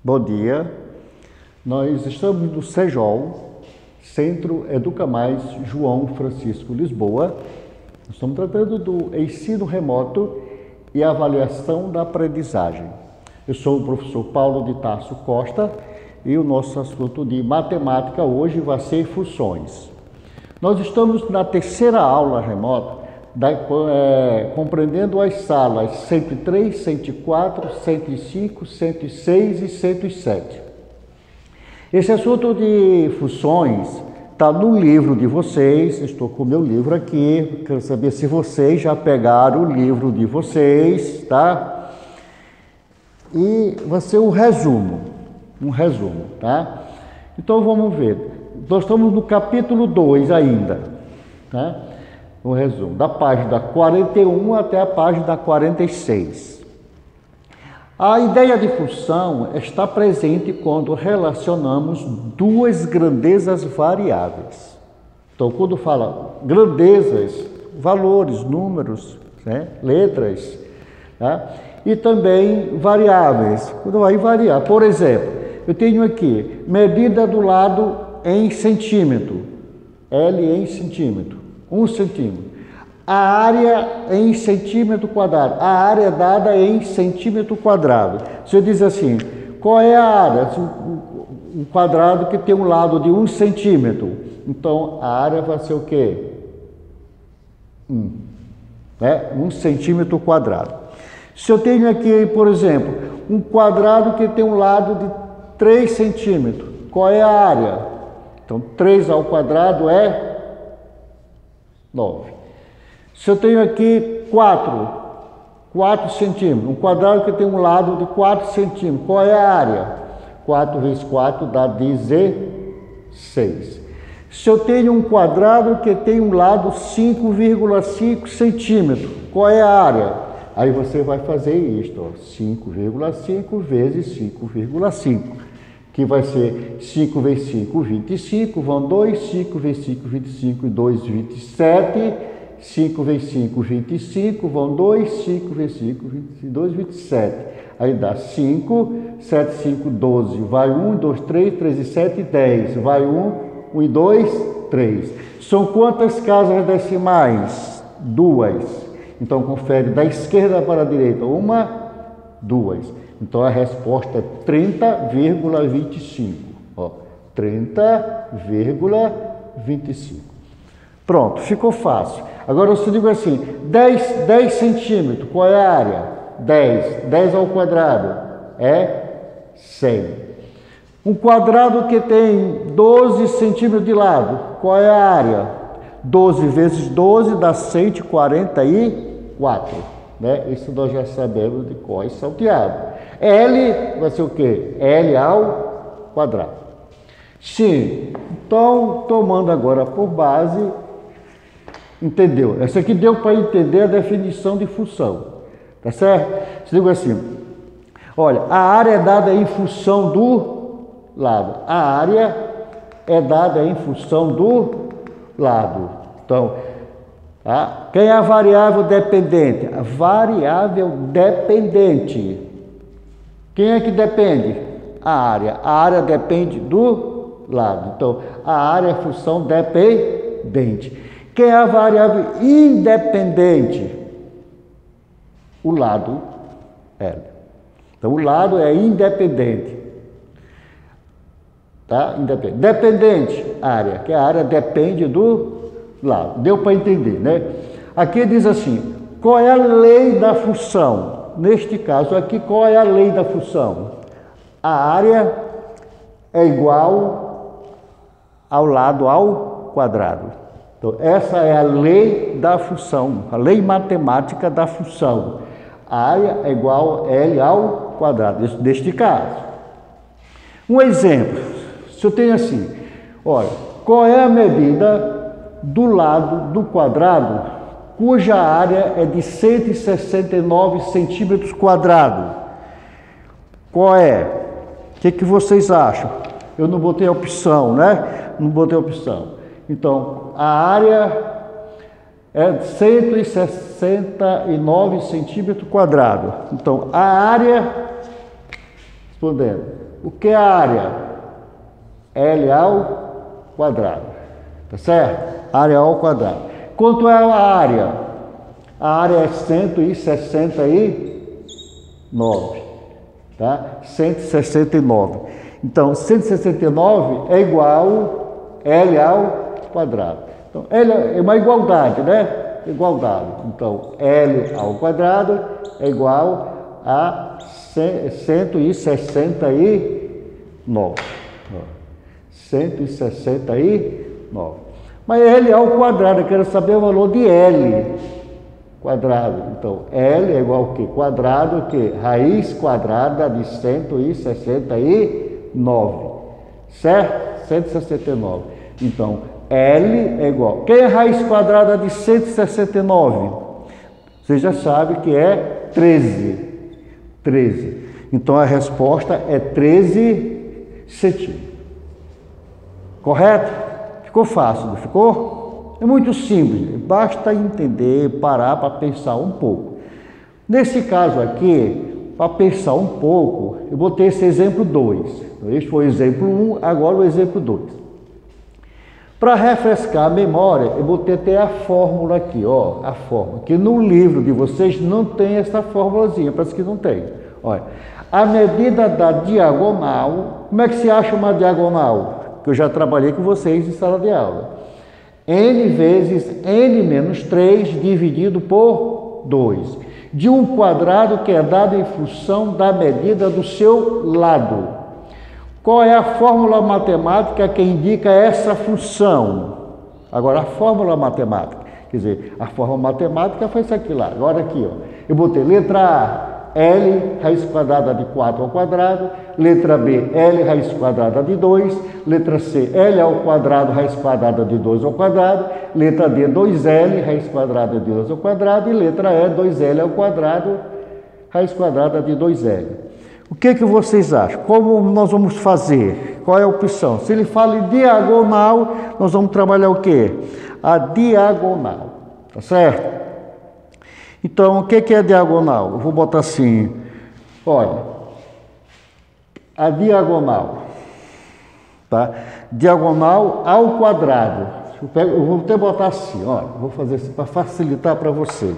Bom dia, nós estamos no CEJOL, Centro Educa Mais João Francisco Lisboa. Nós estamos tratando do ensino remoto e avaliação da aprendizagem. Eu sou o professor Paulo de Tarso Costa e o nosso assunto de matemática hoje vai ser funções. Nós estamos na terceira aula remota, compreendendo as salas 103, 104, 105, 106 e 107. Esse assunto de funções está no livro de vocês. Estou com o meu livro aqui, quero saber se vocês já pegaram o livro de vocês, tá? E vai ser um resumo, tá? Então vamos ver, nós estamos no capítulo 2 ainda, tá? O resumo, da página 41 até a página 46. A ideia de função está presente quando relacionamos duas grandezas variáveis. Então, quando fala grandezas, valores, números, né, letras, tá? E também variáveis, quando vai variar. Por exemplo, eu tenho aqui medida do lado em centímetro, L em centímetro. 1 centímetro. A área em centímetro quadrado. A área dada em centímetro quadrado. Você diz assim, qual é a área? Um quadrado que tem um lado de 1 centímetro. Então, a área vai ser o quê? 1 centímetro quadrado. Se eu tenho aqui, por exemplo, um quadrado que tem um lado de 3 centímetros. Qual é a área? Então, 3 ao quadrado é 9. Se eu tenho aqui 4 centímetros, um quadrado que tem um lado de 4 centímetros, qual é a área? 4 vezes 4 dá 16. Se eu tenho um quadrado que tem um lado 5,5 centímetros, qual é a área? Aí você vai fazer isto, 5,5 vezes 5,5. Que vai ser 5 vezes 5, 25, vão 2, 5 vezes 5, 25, e 2, 27, 5 vezes 5, 25, vão 2, 5 vezes 5, 22, 27. Aí dá 5, 7, 5, 12, vai 1, 2, 3, 3 e 7, 10, vai 1, 1 e 2, 3. São quantas casas decimais? 2. Então, confere da esquerda para a direita, 1, 2. Então, a resposta é 30,25. 30,25. Pronto, ficou fácil. Agora, eu se digo assim, 10 centímetros, qual é a área? 10 ao quadrado é 100. Um quadrado que tem 12 centímetros de lado, qual é a área? 12 vezes 12 dá 144. Né? Isso nós já sabemos de cor e salteado. L vai ser o quê? L ao quadrado. Sim. Então, tomando agora por base, entendeu? Essa aqui deu para entender a definição de função. Tá certo? Se digo assim, olha, a área é dada em função do lado. A área é dada em função do lado. Então, quem é a variável dependente? A variável dependente. Quem é que depende? A área. A área depende do lado. Então, a área é função dependente. Quem é a variável independente? O lado L. Então, o lado é independente. Tá? Independente. Dependente, área. Que a área depende do lado. Deu para entender, né? Aqui diz assim, qual é a lei da função? Neste caso aqui, qual é a lei da função? A área é igual ao lado ao quadrado. Então, essa é a lei da função, a lei matemática da função. A área é igual a L ao quadrado, neste caso. Um exemplo, se eu tenho assim, olha, qual é a medida do lado do quadrado cuja área é de 169 centímetros quadrados? Qual é? O que vocês acham? Eu não botei opção, né? Não botei opção. Então, a área é 169 centímetros quadrados. Então, a área, respondendo, O que é a área? L ao quadrado. Tá certo? Área ao quadrado. Quanto é a área? A área é 169. Tá? 169. Então, 169 é igual L ao quadrado. Então, L é uma igualdade, né? Igualdade. Então, L ao quadrado é igual a 169. 169. Mas L ao quadrado, eu quero saber o valor de L quadrado. Então, L é igual ao que? Quadrado, que? Raiz quadrada de 169. Certo? 169. Então, L é igual. Quem é raiz quadrada de 169? Você já sabe que é 13. 13. Então, a resposta é 13 centímetros. Correto? Ficou fácil, não ficou? É muito simples, basta entender, parar para pensar um pouco. Nesse caso aqui, para pensar um pouco, eu botei esse exemplo 2. Este foi o exemplo 1, agora o exemplo 2. Para refrescar a memória, eu botei até a fórmula aqui, ó, a fórmula, que no livro de vocês não tem essa fórmulazinha, parece que não tem. Olha, a medida da diagonal, como é que se acha uma diagonal? Que eu já trabalhei com vocês em sala de aula. N vezes N menos 3 dividido por 2. De um quadrado que é dado em função da medida do seu lado. Qual é a fórmula matemática que indica essa função? Agora, a fórmula matemática. Quer dizer, a fórmula matemática foi isso aqui lá. Agora aqui, ó. Eu botei letra A. L raiz quadrada de 4 ao quadrado, letra B, L raiz quadrada de 2, letra C, L ao quadrado raiz quadrada de 2 ao quadrado, letra D, 2L raiz quadrada de 2 ao quadrado e letra E, 2L ao quadrado raiz quadrada de 2L. O que vocês acham? Como nós vamos fazer? Qual é a opção? Se ele fala em diagonal, nós vamos trabalhar o quê? A diagonal, tá certo? Então, o que é diagonal? Eu vou botar assim, olha, a diagonal, tá? Diagonal ao quadrado. Eu vou até botar assim, olha, vou fazer assim para facilitar para vocês.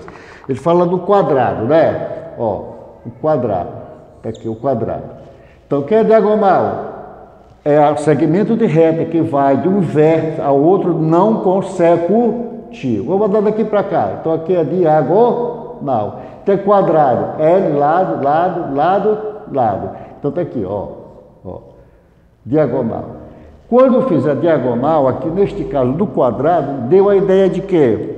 Ele fala do quadrado, né? Ó, o quadrado, tá aqui o quadrado. Então, o que é diagonal? É o segmento de reta que vai de um vértice ao outro não consecutivo. Vou botar daqui para cá. Então, aqui é diagonal. Tem quadrado. L, lado, lado, lado, lado. Então, tá aqui, ó. Diagonal. Quando eu fiz a diagonal, aqui neste caso do quadrado, deu a ideia de quê?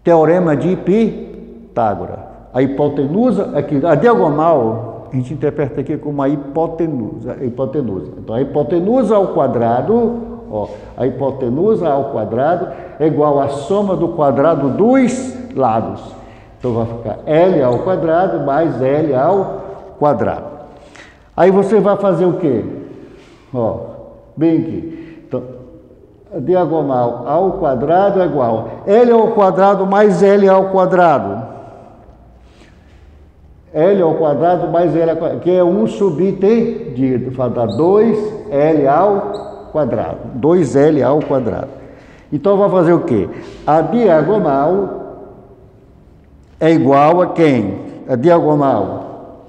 Teorema de Pitágoras. A hipotenusa, aqui, a diagonal, a gente interpreta aqui como a hipotenusa. Então, a hipotenusa ao quadrado, ó, a hipotenusa ao quadrado é igual à soma do quadrado dos lados. Então, vai ficar L ao quadrado mais L ao quadrado. Aí você vai fazer o quê? Ó, bem aqui. Então, a diagonal ao quadrado é igual a L ao quadrado mais L ao quadrado. L ao quadrado mais L ao quadrado, que é um subtendido. Vai dar 2L ao quadrado. 2L ao quadrado. Então, vai fazer o quê? A diagonal é igual a quem? A diagonal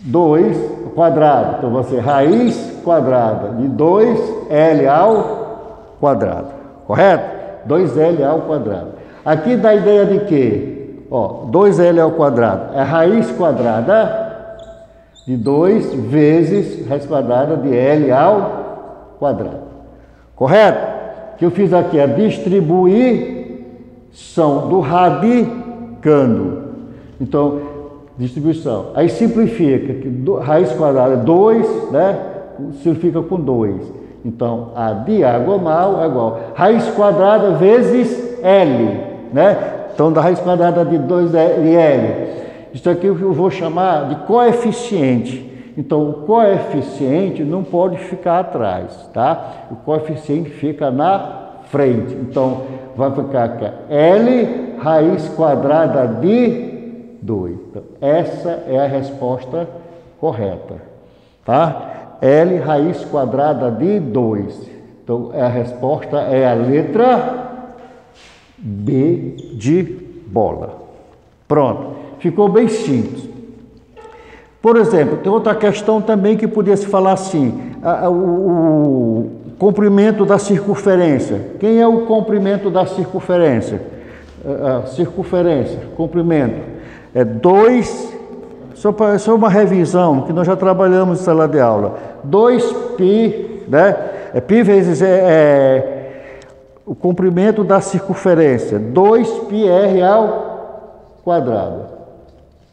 2 quadrado. Então, vai ser raiz quadrada de 2L ao quadrado. Correto? 2L ao quadrado. Aqui dá a ideia de quê? Ó, 2L ao quadrado é raiz quadrada de 2 vezes raiz quadrada de L ao quadrado. Correto? O que eu fiz aqui é a distribuição do radicando. Então, distribuição. Aí simplifica, que raiz quadrada é 2, né? Simplifica com 2. Então, a diagonal é igual a raiz quadrada vezes L, né? Então, da raiz quadrada de 2L. Isso aqui eu vou chamar de coeficiente. Então, o coeficiente não pode ficar atrás, tá? O coeficiente fica na frente. Então, vai ficar aqui, L raiz quadrada de 2. Então, essa é a resposta correta. tá? L raiz quadrada de 2. Então, a resposta é a letra B de bola. Pronto, ficou bem simples. Por exemplo, tem outra questão também que podia se falar assim, o comprimento da circunferência. Quem é o comprimento da circunferência? A circunferência, comprimento, é 2, só uma revisão, que nós já trabalhamos em sala de aula, 2π, né? Π vezes o comprimento da circunferência, 2πr ao quadrado.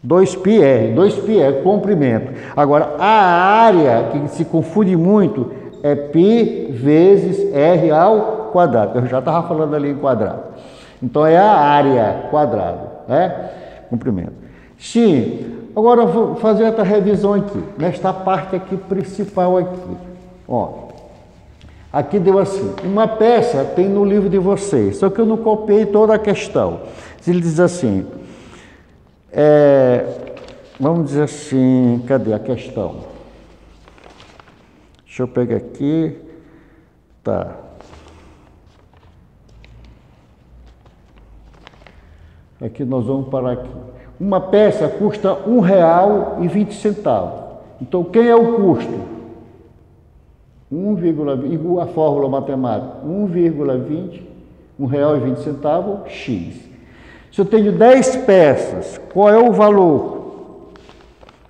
2πr é comprimento. Agora, a área, que se confunde muito, é π vezes r ao quadrado. Eu já estava falando ali em quadrado. Então, é a área quadrado, né? Comprimento. Sim. Agora, eu vou fazer outra revisão aqui, nesta parte aqui principal aqui. Ó, aqui deu assim, uma peça tem no livro de vocês, só que eu não copiei toda a questão. Ele diz assim, vamos dizer assim, cadê a questão? Deixa eu pegar aqui, tá. Aqui nós vamos parar aqui. Uma peça custa R$1,20. Então, quem é o custo? 1,20, a fórmula matemática, 1,20, R$1,20, X. Se eu tenho 10 peças, qual é o valor?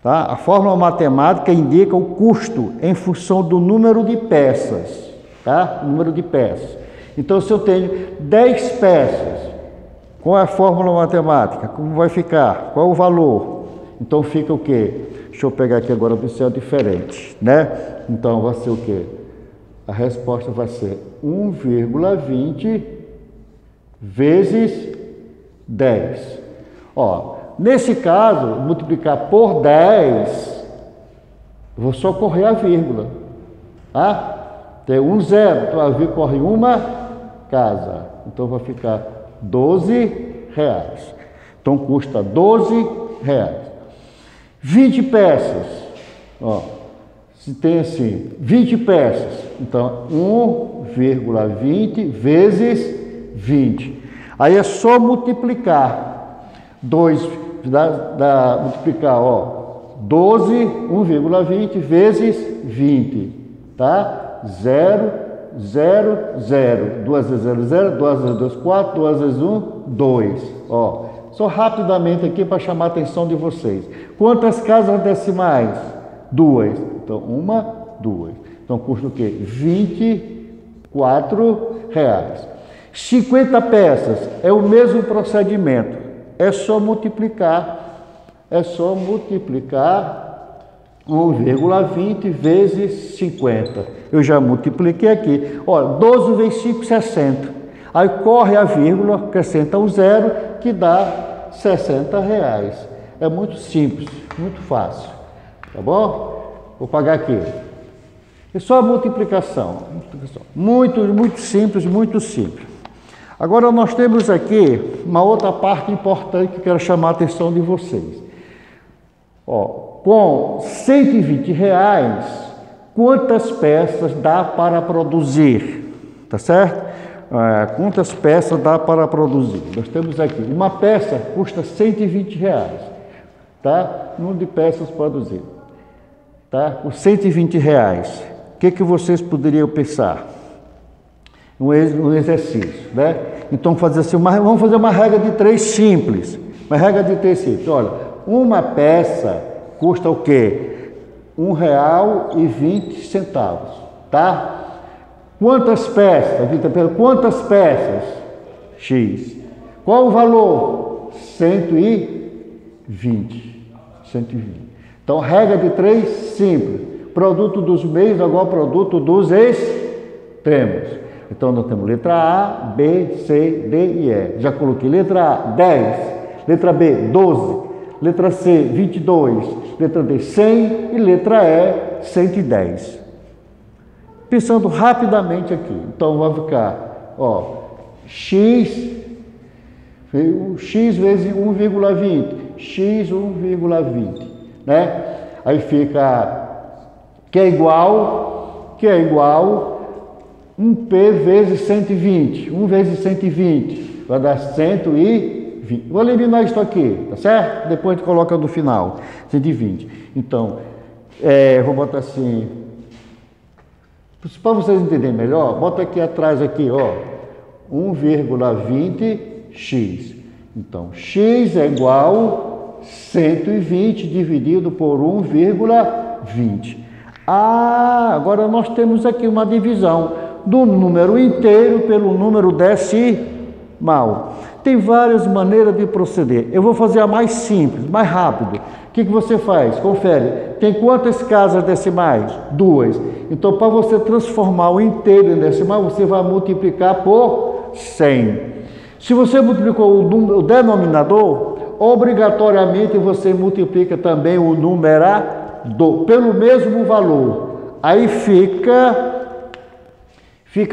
Tá? A fórmula matemática indica o custo em função do número de peças, tá? O número de peças. Então, se eu tenho 10 peças, qual é a fórmula matemática? Como vai ficar? Qual é o valor? Então, fica o quê? Deixa eu pegar aqui agora o pincel diferente, né? Então, vai ser o quê? A resposta vai ser 1,20 vezes 10. Ó, nesse caso, multiplicar por 10, eu vou só correr a vírgula. Tá? Tem 0, então a vírgula corre uma casa. Então, vai ficar R$12. Então, custa R$12. 20 peças, ó, se tem assim, 20 peças, então 1,20 vezes 20. Aí é só multiplicar, multiplicar, ó, 12, 1,20 vezes 20, tá? 0, 0, 0, 2 vezes 0, 0, 2 vezes 2, 4, 2 vezes 1, 2, ó. Só rapidamente aqui para chamar a atenção de vocês. Quantas casas decimais? 2. Então, 1, 2. Então, custa o quê? R$24. 50 peças. É o mesmo procedimento. É só multiplicar. 1,20 vezes 50. Eu já multipliquei aqui. Olha, 12 vezes 5, 60. Aí corre a vírgula, acrescenta um 0, que dá R$60. É muito simples, muito fácil. Tá bom? Vou pagar aqui. É só a multiplicação. Muito, muito simples, muito simples. Agora nós temos aqui uma outra parte importante que eu quero chamar a atenção de vocês. Ó, com R$120, quantas peças dá para produzir? Tá certo? Quantas peças dá para produzir? Nós temos aqui, uma peça custa R$120, tá? Número de peças produzidas, tá? Por R$120, o que vocês poderiam pensar? Um exercício, né? Então, vamos fazer uma regra de 3 simples. Uma regra de 3 simples. Olha, uma peça custa o quê? R$1,20, tá? Quantas peças? Quantas peças? X. Qual o valor? 120. Então, regra de 3, simples. Produto dos meios igual ao produto dos extremos. Então, nós temos letra A, B, C, D e E. Já coloquei letra A, 10. Letra B, 12. Letra C, 22. Letra D, 100. E letra E, 110. Pensando rapidamente aqui, então vai ficar, ó, x vezes 1,20, x 1,20, né? Aí fica que é igual 1P vezes 120. 1 vezes 120 vai dar 120. Vou eliminar isso aqui, tá certo? Depois a gente coloca no final, 120. Então, vou botar assim, para vocês entenderem melhor, bota aqui atrás, aqui, ó, 1,20x. Então, x é igual 120 dividido por 1,20. Agora nós temos aqui uma divisão do número inteiro pelo número decimal. Tem várias maneiras de proceder. Eu vou fazer a mais simples, mais rápido. O que você faz? Confere. Tem quantas casas decimais? 2. Então, para você transformar o inteiro em decimal, você vai multiplicar por 100. Se você multiplicou o denominador, obrigatoriamente você multiplica também o numerador pelo mesmo valor. Aí fica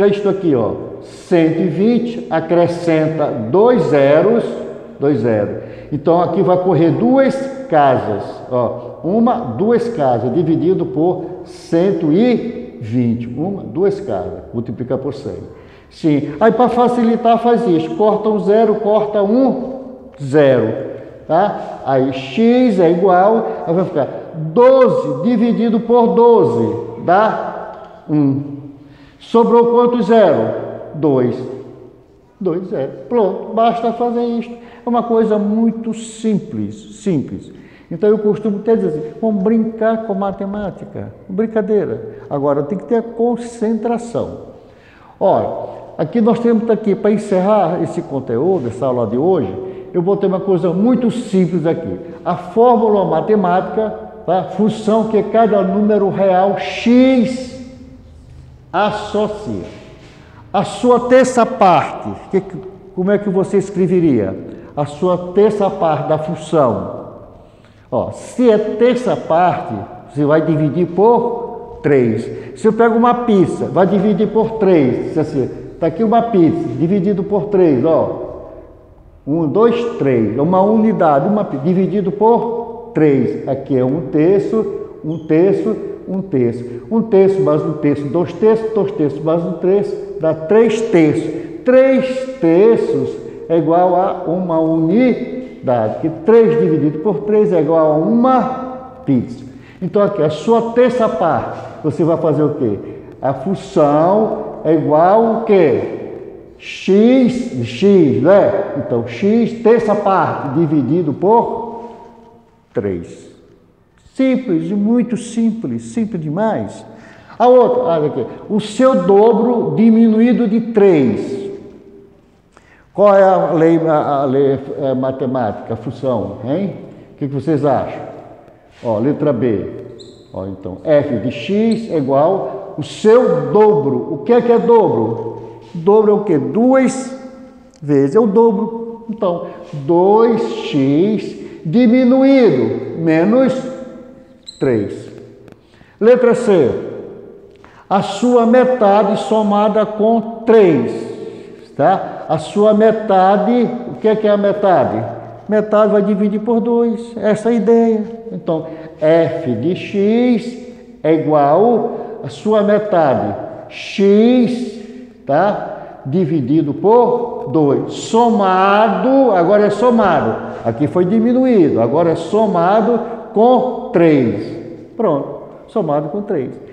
isto aqui, ó, 120, acrescenta 2 zeros. Então aqui vai correr 2 casas, ó, 2 casas, dividido por 120, 2 casas, multiplica por 100. Sim, aí para facilitar faz isso, corta um zero, corta um zero, tá? Aí x é igual, aí vai ficar 12 dividido por 12, dá 1. Sobrou quanto zero? 2. 2 zero. Pronto, basta fazer isso. É uma coisa muito simples. Então eu costumo até dizer assim, vamos brincar com matemática, brincadeira. Agora tem que ter concentração. Olha, aqui nós temos aqui, para encerrar esse conteúdo, essa aula de hoje, eu vou ter uma coisa muito simples aqui. A fórmula matemática, tá? Função que cada número real x associa. A sua terça parte, como é que você escreveria? A sua terça parte da função. Ó, se é terça parte, você vai dividir por 3. Se eu pego uma pizza, vai dividir por 3. Assim, está aqui uma pizza, dividido por 3, ó. 1, 2, 3. É uma unidade, dividido por 3. Aqui é 1 terço, 1 terço, 1 terço. 1 terço mais 1 terço, 2 terços, 2 terços mais 1 terço, dá 3 terços. 3 terços é igual a uma unidade, que 3 dividido por 3 é igual a uma pizza. Então aqui, a sua terça parte, você vai fazer o quê? A função é igual o quê? X, né? Então, x, terça parte, dividido por 3. Simples, muito simples demais. A outra, olha aqui, o seu dobro diminuído de 3. Qual é a lei matemática, a função, hein? O que vocês acham? Ó, letra B. Ó, então, f de x é igual o seu dobro. O que é dobro? Dobro é o quê? 2 vezes é o dobro. Então, 2x diminuído menos 3. Letra C. A sua metade somada com 3. Tá? A sua metade, o que é a metade? Metade vai dividir por 2. Essa é a ideia. Então, f de x é igual a sua metade, x, tá? Dividido por 2. Somado, agora é somado. Aqui foi diminuído, agora é somado com 3. Pronto, somado com 3.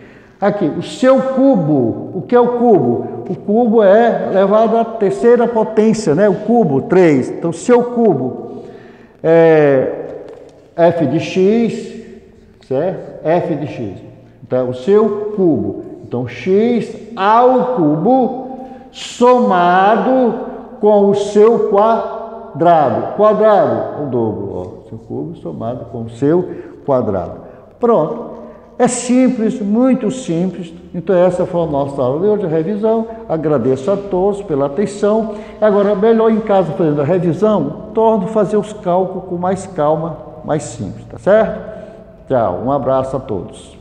Aqui, o seu cubo, o que é o cubo? O cubo é elevado à terceira potência, né? O cubo, 3. Então, seu cubo é f de x, certo? F de x. Então, o seu cubo. Então, x ao cubo somado com o seu quadrado. Quadrado, o dobro, ó. Seu cubo somado com o seu quadrado. Pronto. É simples, muito simples. Então essa foi a nossa aula de hoje, a revisão. Agradeço a todos pela atenção. Agora, melhor em casa fazendo a revisão, torne fazer os cálculos com mais calma, mais simples, tá certo? Tchau, um abraço a todos.